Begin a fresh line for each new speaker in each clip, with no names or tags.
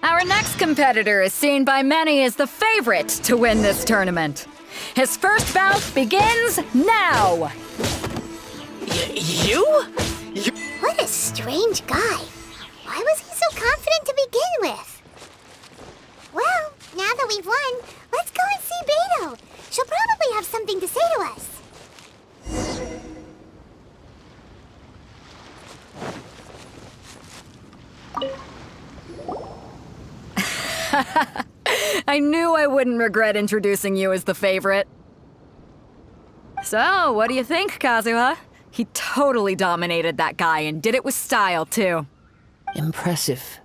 Our next competitor is seen by many as the favorite to win this tournament. His first bout begins now!
You?
What a strange guy. Why was he so confident to begin with? Well, now that we've won, let's go and see Beto. She'll probably have something to say to us.
I knew I wouldn't regret introducing you as the favorite. So, what do you think, Kazuha? He totally dominated that guy and did it with style, too.
Impressive.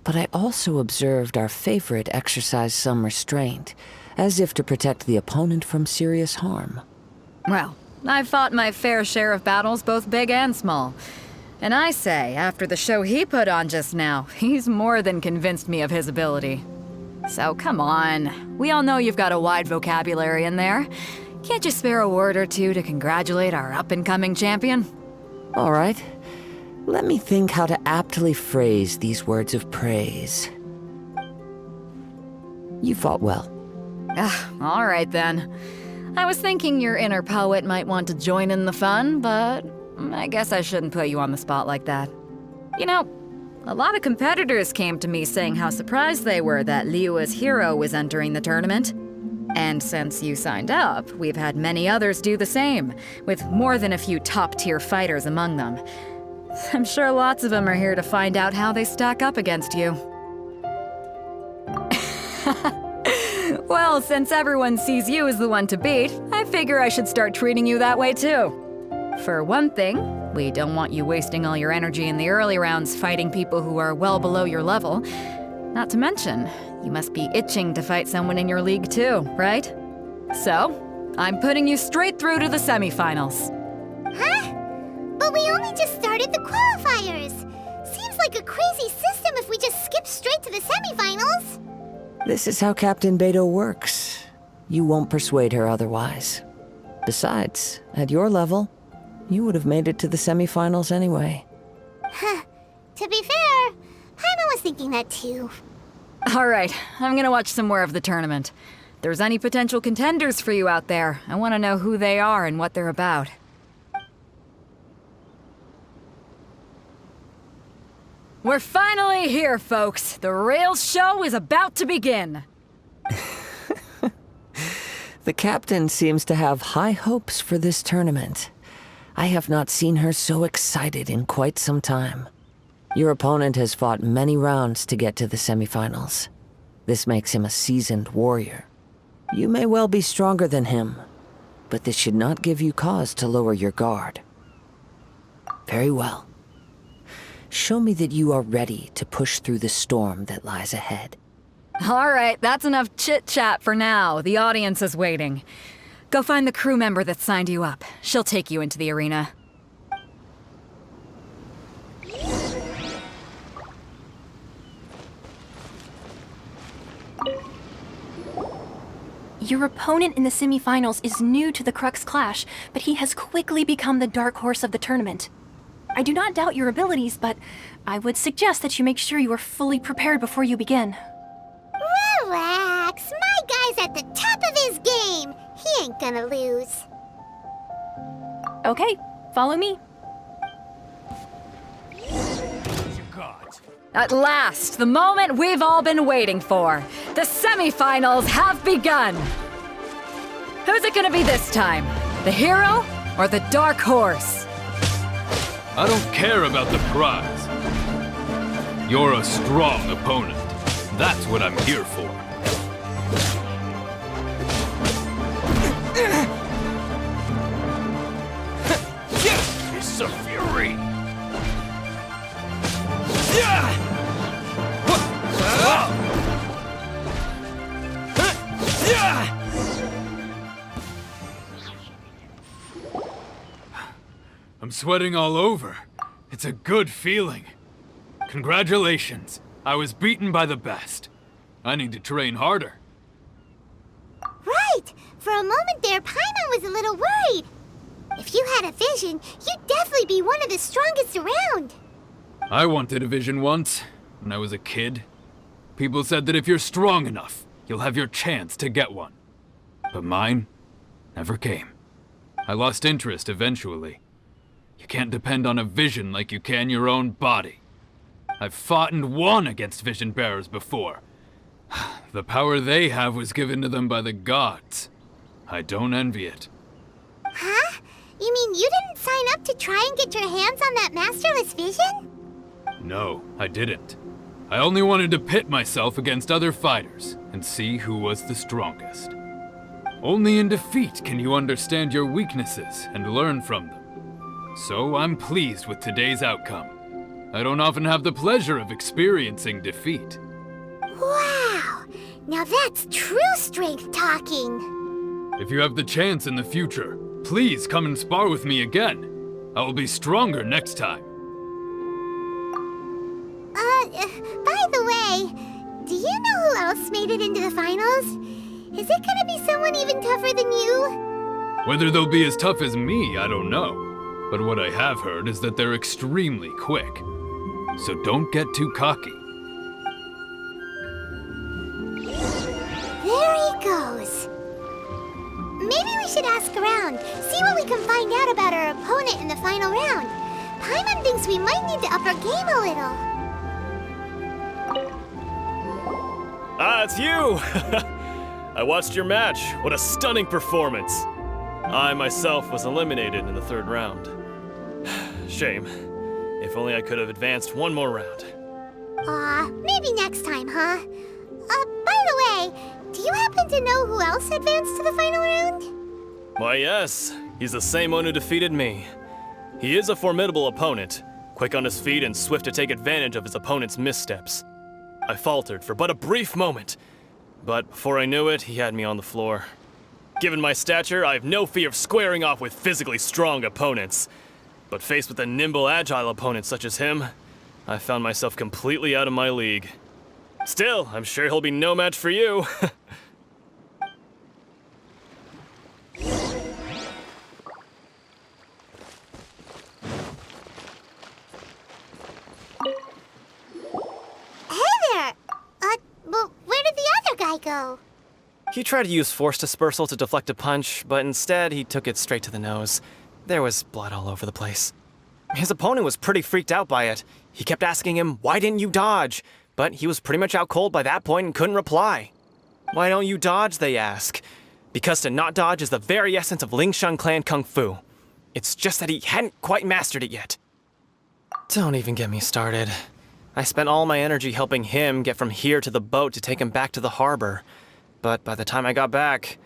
But I also observed our favorite exercise some restraint, as if to protect the opponent from serious harm.
Well, I've fought my fair share of battles, both big and small. And I say, after the show he put on just now, he's more than convinced me of his ability. So come on, we all know you've got a wide vocabulary in there. Can't you spare a word or two to congratulate our up-and-coming champion?
All right. Let me think how to aptly phrase these words of praise. You fought well.
All right then. I was thinking your inner poet might want to join in the fun, but I guess I shouldn't put you on the spot like that. You know, a lot of competitors came to me saying how surprised they were that Liyue's hero was entering the tournament. And since you signed up, we've had many others do the same, with more than a few top-tier fighters among them. I'm sure lots of them are here to find out how they stack up against you. Well, since everyone sees you as the one to beat, I figure I should start treating you that way too. For one thing, we don't want you wasting all your energy in the early rounds fighting people who are well below your level. Not to mention, you must be itching to fight someone in your league too, right? So, I'm putting you straight through to the semifinals.
Huh? But we only just started the qualifiers. Seems like a crazy system if we just skip straight to the semifinals.
This is how Captain Beto works. You won't persuade her otherwise. Besides, at your level, you would have made it to the semifinals anyway.
Huh. To be fair, Paimon was thinking that too.
All right, I'm gonna watch some more of the tournament. If there's any potential contenders for you out there, I want to know who they are and what they're about. We're finally here, folks. The real show is about to begin.
The captain seems to have high hopes for this tournament. I have not seen her so excited in quite some time. Your opponent has fought many rounds to get to the semifinals. This makes him a seasoned warrior. You may well be stronger than him, but this should not give you cause to lower your guard. Very well. Show me that you are ready to push through the storm that lies ahead.
All right, that's enough chit-chat for now. The audience is waiting. Go find the crew member that signed you up. She'll take you into the arena.
Your opponent in the semifinals is new to the Crux clash, but he has quickly become the dark horse of the tournament. I do not doubt your abilities, but I would suggest that you make sure you are fully prepared before you begin.
Relax. My guy's at the top of his game. He ain't gonna lose.
Okay, follow me.
At last, the moment we've all been waiting for. The semifinals have begun. Who's it gonna be this time? The hero or the dark horse?
I don't care about the prize. You're a strong opponent. That's what I'm here for. It's a fury! I'm sweating all over. It's a good feeling. Congratulations. I was beaten by the best. I need to train harder.
Right. For a moment there, Paimon was a little worried. If you had a vision, you'd definitely be one of the strongest around.
I wanted a vision once, when I was a kid. People said that if you're strong enough, you'll have your chance to get one. But mine never came. I lost interest eventually. You can't depend on a vision like you can your own body. I've fought and won against vision bearers before. The power they have was given to them by the gods. I don't envy it.
Huh? You mean you didn't sign up to try and get your hands on that masterless vision?
No, I didn't. I only wanted to pit myself against other fighters and see who was the strongest. Only in defeat can you understand your weaknesses and learn from them. So I'm pleased with today's outcome. I don't often have the pleasure of experiencing defeat.
Wow! Now that's true strength talking.
If you have the chance in the future, please come and spar with me again. I will be stronger next time.
By the way, do you know who else made it into the finals? Is it gonna be someone even tougher than you?
Whether they'll be as tough as me, I don't know. But what I have heard is that they're extremely quick. So don't get too cocky.
There he goes. Maybe we should ask around, see what we can find out about our opponent in the final round. Paimon thinks we might need to up our game a little.
Ah, it's you! I watched your match. What a stunning performance. I myself was eliminated in the third round. Shame. If only I could have advanced one more round.
Maybe next time, huh? By the way, do you happen to know who else advanced to the final round?
Why, yes. He's the same one who defeated me. He is a formidable opponent, quick on his feet and swift to take advantage of his opponent's missteps. I faltered for but a brief moment, but before I knew it, he had me on the floor. Given my stature, I have no fear of squaring off with physically strong opponents. But faced with a nimble, agile opponent such as him, I found myself completely out of my league. Still, I'm sure he'll be no match for you.
Well, where did the other guy go?
He tried to use force dispersal to deflect a punch, but instead he took it straight to the nose. There was blood all over the place. His opponent was pretty freaked out by it. He kept asking him, "Why didn't you dodge?" But he was pretty much out cold by that point and couldn't reply. "Why don't you dodge?" they ask. Because to not dodge is the very essence of Lingshan clan kung fu. It's just that he hadn't quite mastered it yet. Don't even get me started. I spent all my energy helping him get from here to the boat to take him back to the harbor. But by the time I got back,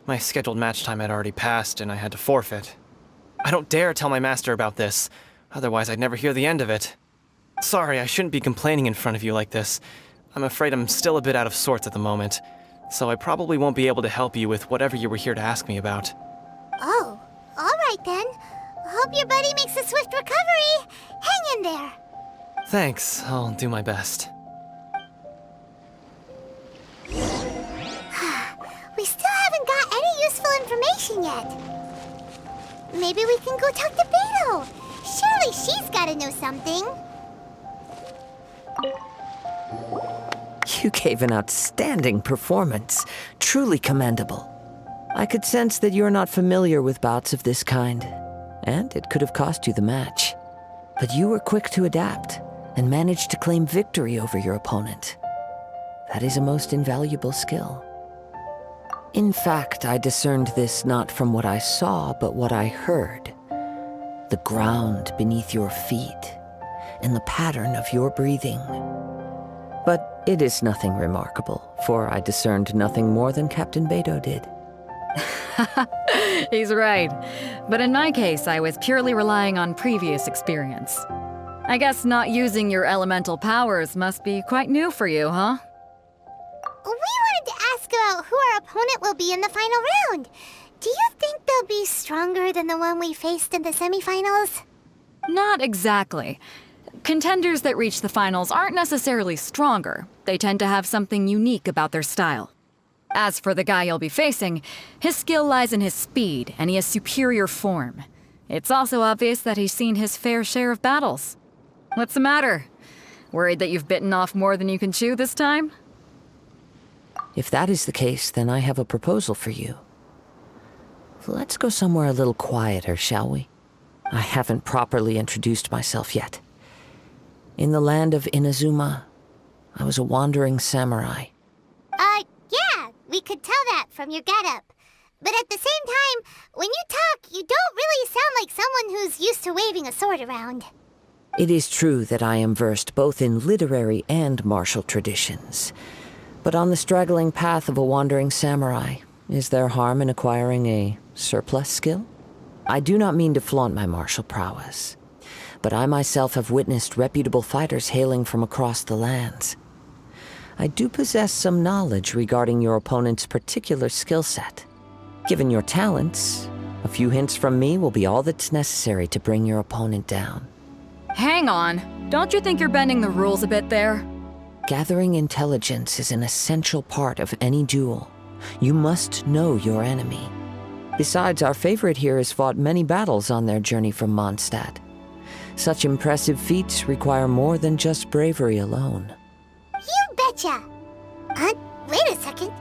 my scheduled match time had already passed and I had to forfeit. I don't dare tell my master about this, otherwise I'd never hear the end of it. Sorry, I shouldn't be complaining in front of you like this. I'm afraid I'm still a bit out of sorts at the moment, so I probably won't be able to help you with whatever you were here to ask me about.
Oh, all right then. Hope your buddy makes a swift recovery. Hang in there.
Thanks, I'll do my best.
We still haven't got any useful information yet. Maybe we can go talk to Beto. Surely she's gotta know something.
You gave an outstanding performance. Truly commendable. I could sense that you're not familiar with bouts of this kind, and it could have cost you the match. But you were quick to adapt and managed to claim victory over your opponent. That is a most invaluable skill. In fact, I discerned this not from what I saw, but what I heard. The ground beneath your feet, and the pattern of your breathing. But it is nothing remarkable, for I discerned nothing more than Captain Beto did.
He's right. But in my case, I was purely relying on previous experience. I guess not using your elemental powers must be quite new for you, huh?
We wanted to ask about who our opponent will be in the final round. Do you think they'll be stronger than the one we faced in the semifinals?
Not exactly. Contenders that reach the finals aren't necessarily stronger. They tend to have something unique about their style. As for the guy you'll be facing, his skill lies in his speed, and he has superior form. It's also obvious that he's seen his fair share of battles. What's the matter? Worried that you've bitten off more than you can chew this time?
If that is the case, then I have a proposal for you. Let's go somewhere a little quieter, shall we? I haven't properly introduced myself yet. In the land of Inazuma, I was a wandering samurai.
Yeah, we could tell that from your getup. But at the same time, when you talk, you don't really sound like someone who's used to waving a sword around.
It is true that I am versed both in literary and martial traditions. But on the straggling path of a wandering samurai, is there harm in acquiring a surplus skill? I do not mean to flaunt my martial prowess, but I myself have witnessed reputable fighters hailing from across the lands. I do possess some knowledge regarding your opponent's particular skill set. Given your talents, a few hints from me will be all that's necessary to bring your opponent down.
Hang on. Don't you think you're bending the rules a bit there?
Gathering intelligence is an essential part of any duel. You must know your enemy. Besides, our favorite here has fought many battles on their journey from Mondstadt. Such impressive feats require more than just bravery alone.
You betcha! Wait a second.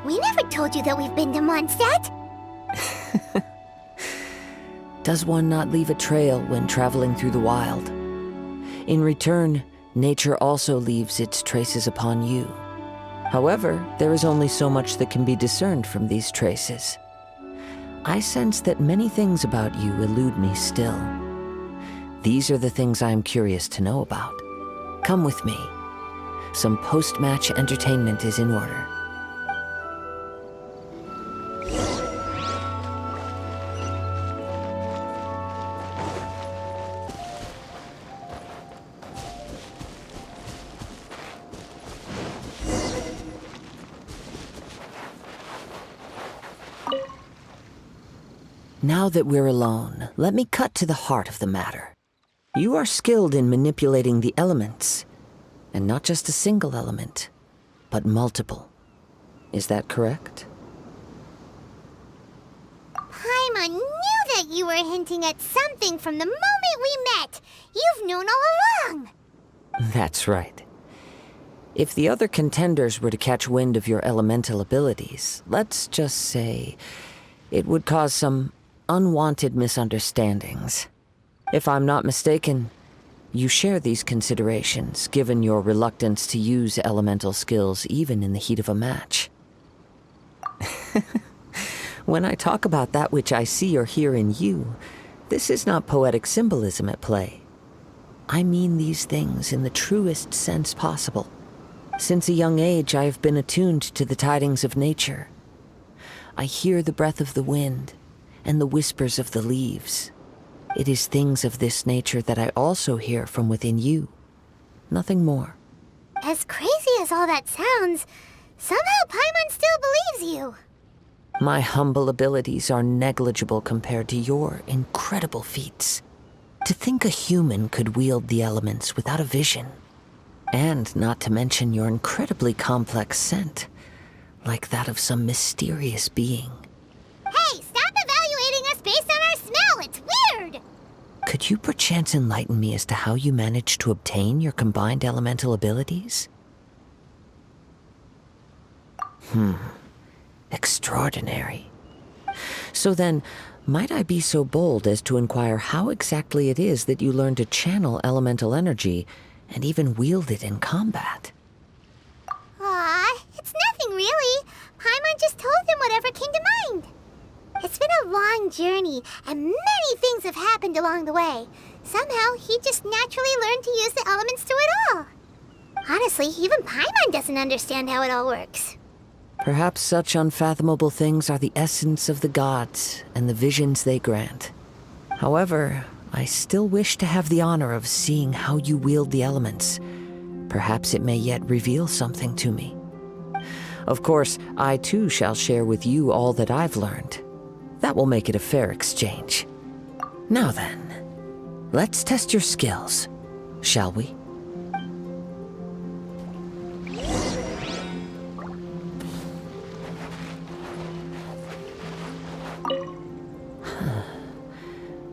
We never told you that we've been to Mondstadt.
Does one not leave a trail when traveling through the wild? In return, nature also leaves its traces upon you. However, there is only so much that can be discerned from these traces. I sense that many things about you elude me still. These are the things I am curious to know about. Come with me. Some post-match entertainment is in order. Now that we're alone, let me cut to the heart of the matter. You are skilled in manipulating the elements, and not just a single element, but multiple. Is that correct?
Paimon knew that you were hinting at something from the moment we met. You've known all along.
That's right. If the other contenders were to catch wind of your elemental abilities, let's just say it would cause some unwanted misunderstandings. If I'm not mistaken, you share these considerations, given your reluctance to use elemental skills even in the heat of a match. When I talk about that which I see or hear in you, this is not poetic symbolism at play. I mean these things in the truest sense possible. Since a young age, I have been attuned to the tidings of nature. I hear the breath of the wind and the whispers of the leaves. It is things of this nature that I also hear from within you. Nothing more.
As crazy as all that sounds, somehow Paimon still believes you.
My humble abilities are negligible compared to your incredible feats. To think a human could wield the elements without a vision. And not to mention your incredibly complex scent, like that of some mysterious being.
Hey, stop evaluating us based on our smell! It's weird!
Could you perchance enlighten me as to how you managed to obtain your combined elemental abilities? Extraordinary. So then, might I be so bold as to inquire how exactly it is that you learned to channel elemental energy and even wield it in combat?
Aw, it's nothing really. Paimon just told him whatever came to mind. It's been a long journey, and many things have happened along the way. Somehow, he just naturally learned to use the elements through it all. Honestly, even Paimon doesn't understand how it all works.
Perhaps such unfathomable things are the essence of the gods and the visions they grant. However, I still wish to have the honor of seeing how you wield the elements. Perhaps it may yet reveal something to me. Of course, I too shall share with you all that I've learned. That will make it a fair exchange. Now then, let's test your skills, shall we?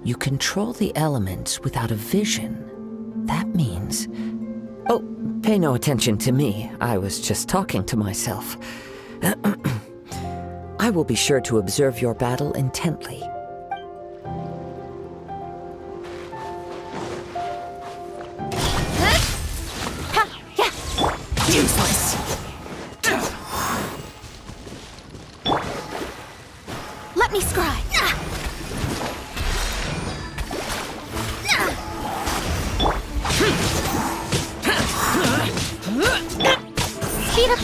You control the elements without a vision. That means... Oh, pay no attention to me. I was just talking to myself. I will be sure to observe your battle intently.
Useless.
Let me scry.
Speed up!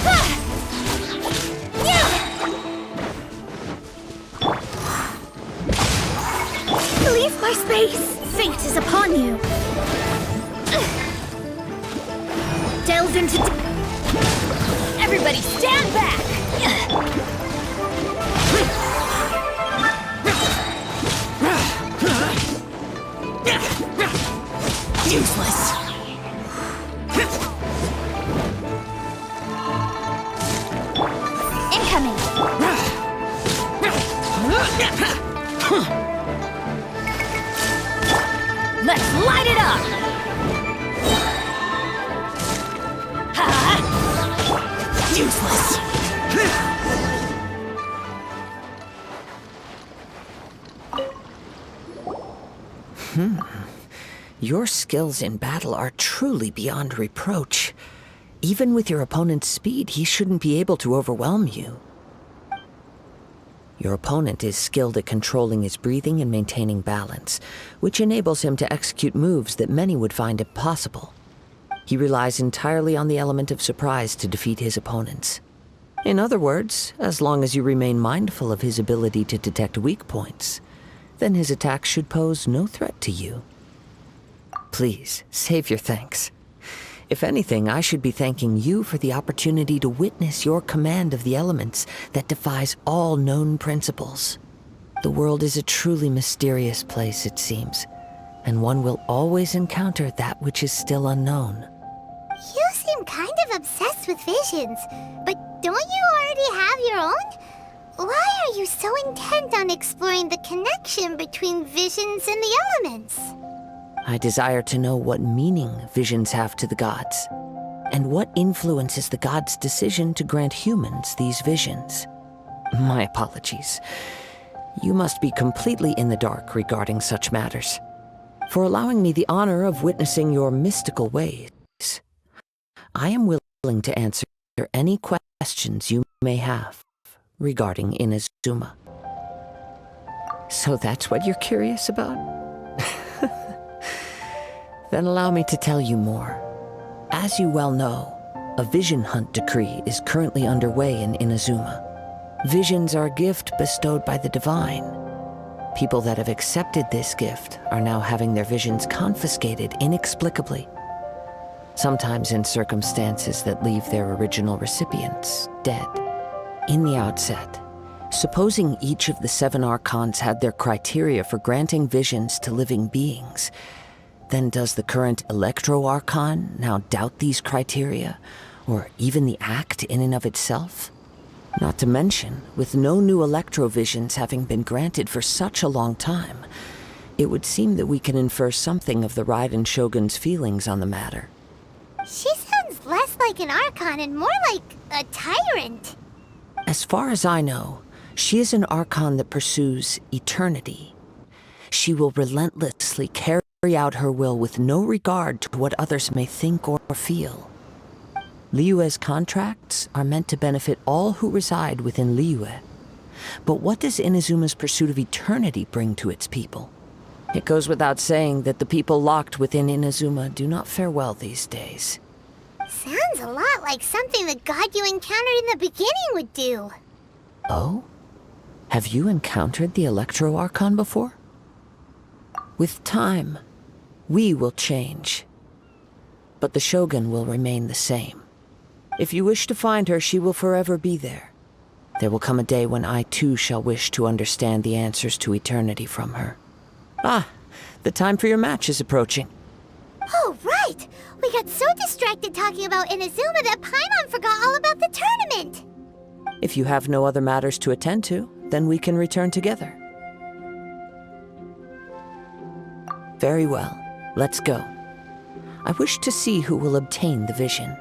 Leave my space. Fate is upon you. Delve into... Everybody stand back!
Useless.
Incoming!
Let's light it up! Useless.
Your skills in battle are truly beyond reproach. Even with your opponent's speed, he shouldn't be able to overwhelm you. Your opponent is skilled at controlling his breathing and maintaining balance, which enables him to execute moves that many would find impossible. He relies entirely on the element of surprise to defeat his opponents. In other words, as long as you remain mindful of his ability to detect weak points, then his attacks should pose no threat to you. Please, save your thanks. If anything, I should be thanking you for the opportunity to witness your command of the elements that defies all known principles. The world is a truly mysterious place, it seems, and one will always encounter that which is still unknown.
You seem kind of obsessed with visions, but don't you already have your own? Why are you so intent on exploring the connection between visions and the elements?
I desire to know what meaning visions have to the gods, and what influences the gods' decision to grant humans these visions. My apologies. You must be completely in the dark regarding such matters. For allowing me the honor of witnessing your mystical ways, I am willing to answer any questions you may have regarding Inazuma. So that's what you're curious about? Then allow me to tell you more. As you well know, a vision hunt decree is currently underway in Inazuma. Visions are a gift bestowed by the divine. People that have accepted this gift are now having their visions confiscated inexplicably, sometimes in circumstances that leave their original recipients dead. In the outset, supposing each of the 7 Archons had their criteria for granting visions to living beings, then does the current Electro-Archon now doubt these criteria, or even the act in and of itself? Not to mention, with no new Electro-Visions having been granted for such a long time, it would seem that we can infer something of the Raiden Shogun's feelings on the matter.
She sounds less like an Archon and more like a tyrant.
As far as I know, she is an Archon that pursues eternity. She will relentlessly carry out her will with no regard to what others may think or feel. Liyue's contracts are meant to benefit all who reside within Liyue. But what does Inazuma's pursuit of eternity bring to its people? It goes without saying that the people locked within Inazuma do not fare well these days.
Sounds a lot like something the god you encountered in the beginning would do.
Oh? Have you encountered the Electro-Archon before? With time, we will change. But the Shogun will remain the same. If you wish to find her, she will forever be there. There will come a day when I too shall wish to understand the answers to eternity from her. Ah, the time for your match is approaching.
Oh, right! We got so distracted talking about Inazuma that Paimon forgot all about the tournament!
If you have no other matters to attend to, then we can return together. Very well, let's go. I wish to see who will obtain the vision.